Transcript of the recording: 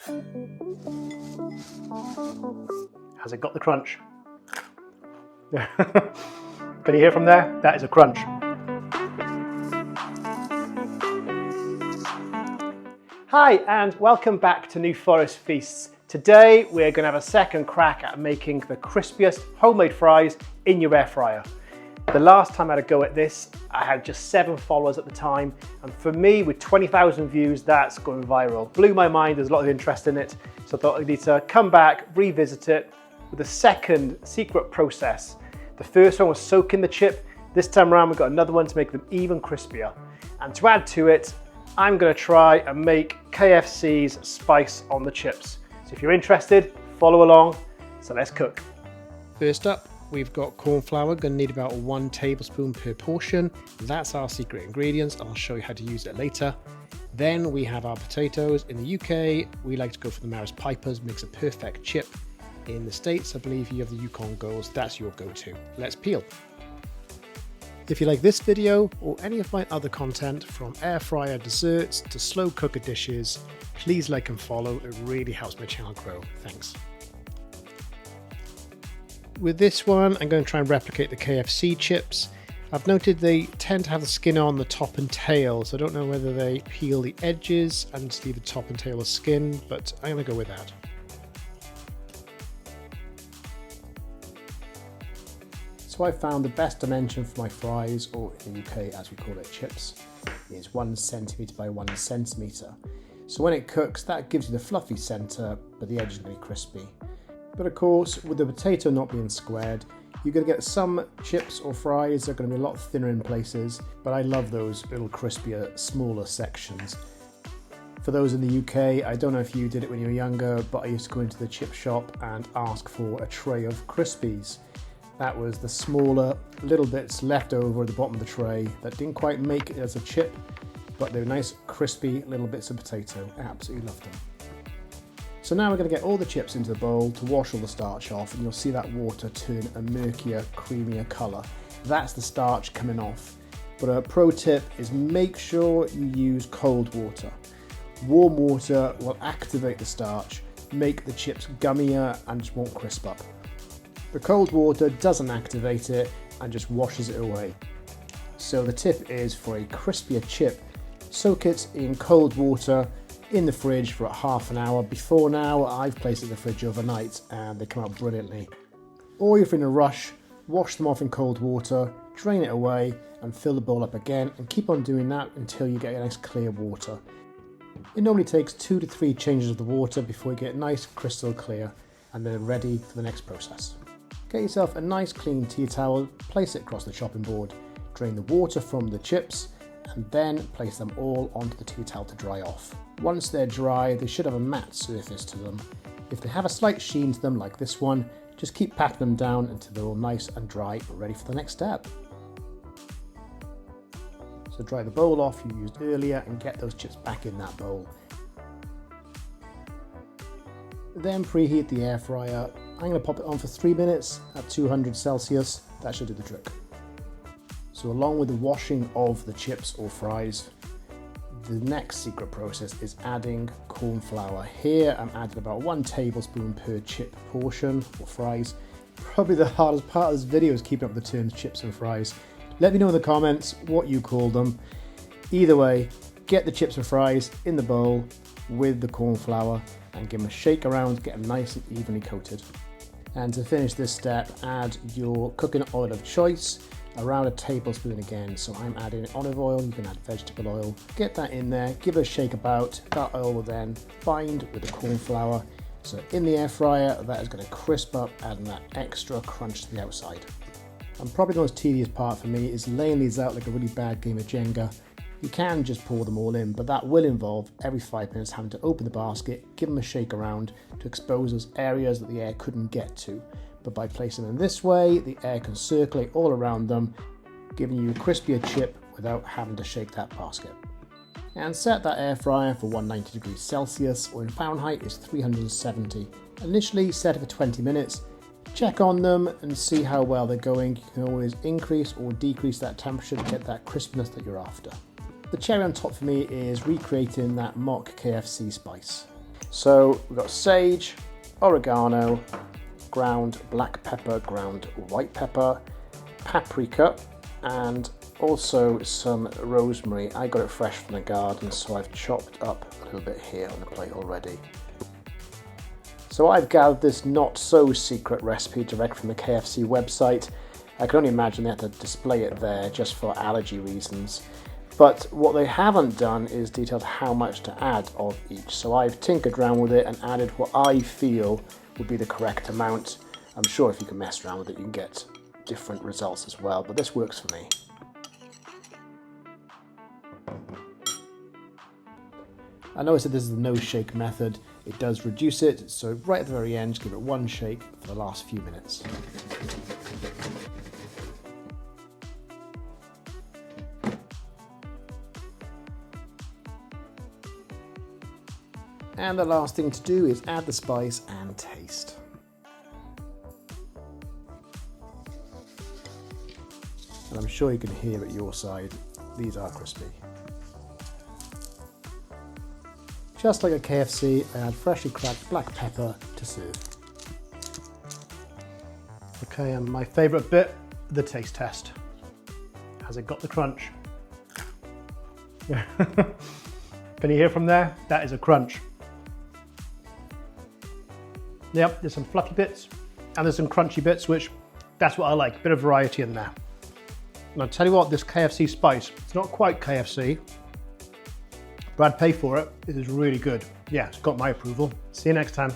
Has it got the crunch? Can you hear from there? That is a crunch. Hi and welcome back to New Forest Feasts. Today we're going to have a second crack at making the crispiest homemade fries in your air fryer. The last time I had a go at this, I had just 7 followers at the time, and for me, with 20,000 views, that's going viral. Blew my mind, there's a lot of interest in it, so I thought I need to come back, revisit it with a second secret process. The first one was soaking the chip. This time around, we've got another one to make them even crispier. And to add to it, I'm going to try and make KFC's spice on the chips. So if you're interested, follow along. So let's cook. First up, we've got corn flour. Going to need about 1 tablespoon per portion. That's our secret ingredients. I'll show you how to use it later. Then we have our potatoes. In the UK, we like to go for the Maris Pipers. Makes a perfect chip. In the States, I believe you have the Yukon Golds. That's your go-to. Let's peel. If you like this video or any of my other content, from air fryer desserts to slow cooker dishes, please like and follow. It really helps my channel grow. Thanks. With this one, I'm going to try and replicate the KFC chips. I've noted they tend to have the skin on the top and tail, so I don't know whether they peel the edges and just leave the top and tail of skin, but I'm going to go with that. So I found the best dimension for my fries, or in the UK as we call it chips, is 1 centimetre by 1 centimetre. So when it cooks, that gives you the fluffy centre, but the edges are going to be crispy. But of course, with the potato not being squared, you're going to get some chips or fries that are going to be a lot thinner in places, but I love those little crispier, smaller sections. For those in the UK, I don't know if you did it when you were younger, but I used to go into the chip shop and ask for a tray of crispies. That was the smaller little bits left over at the bottom of the tray that didn't quite make it as a chip, but they were nice crispy little bits of potato. I absolutely loved them. So now we're going to get all the chips into the bowl to wash all the starch off, and you'll see that water turn a murkier, creamier colour. That's the starch coming off. But a pro tip is make sure you use cold water. Warm water will activate the starch, make the chips gummier and just won't crisp up. The cold water doesn't activate it and just washes it away. So the tip is, for a crispier chip, soak it in cold water in the fridge for half an hour. Before now, I've placed it in the fridge overnight and they come out brilliantly. Or if you're in a rush, wash them off in cold water, drain it away and fill the bowl up again, and keep on doing that until you get a nice clear water. It normally takes 2 to 3 changes of the water before you get nice crystal clear and then ready for the next process. Get yourself a nice clean tea towel, place it across the chopping board, drain the water from the chips, and then place them all onto the tea towel to dry off. Once they're dry, they should have a matte surface to them. If they have a slight sheen to them like this one, just keep patting them down until they're all nice and dry, ready for the next step. So dry the bowl off you used earlier and get those chips back in that bowl. Then preheat the air fryer. I'm going to pop it on for 3 minutes at 200 Celsius. That should do the trick. So along with the washing of the chips or fries, the next secret process is adding corn flour. Here I'm adding about 1 tablespoon per chip portion for fries. Probably the hardest part of this video is keeping up with the terms chips and fries. Let me know in the comments what you call them. Either way, get the chips and fries in the bowl with the corn flour and give them a shake around, get them nice and evenly coated. And to finish this step, add your cooking oil of choice, around 1 tablespoon again. So I'm adding olive oil, you can add vegetable oil. Get that in there, give it a shake about. That oil will then bind with the corn flour. So in the air fryer, that is going to crisp up, adding that extra crunch to the outside. And probably the most tedious part for me is laying these out like a really bad game of Jenga. You can just pour them all in, but that will involve every 5 minutes having to open the basket, give them a shake around to expose those areas that the air couldn't get to. But by placing them this way, the air can circulate all around them, giving you a crispier chip without having to shake that basket. And set that air fryer for 190 degrees Celsius, or in Fahrenheit is 370. Initially set it for 20 minutes. Check on them and see how well they're going. You can always increase or decrease that temperature to get that crispness that you're after. The cherry on top for me is recreating that mock KFC spice. So we've got sage, oregano, ground black pepper, ground white pepper, paprika, and also some rosemary. I got it fresh from the garden, so I've chopped up a little bit here on the plate already. So I've gathered this not so secret recipe direct from the KFC website. I can only imagine they had to display it there just for allergy reasons. But what they haven't done is detailed how much to add of each. So I've tinkered around with it and added what I feel would be the correct amount. I'm sure if you can mess around with it, you can get different results as well, but this works for me. I know I said this is the no shake method. It does reduce it, so right at the very end, give it one shake for the last few minutes. And the last thing to do is add the spice and taste. And I'm sure you can hear at your side, these are crispy. Just like a KFC, I add freshly cracked black pepper to serve. Okay, and my favourite bit, the taste test. Has it got the crunch? Can you hear from there? That is a crunch. Yep, there's some fluffy bits and there's some crunchy bits, which that's what I like, a bit of variety in there. And I'll tell you what, this KFC spice, it's not quite KFC, but I'd pay for it. It is really good. Yeah, it's got my approval. See you next time.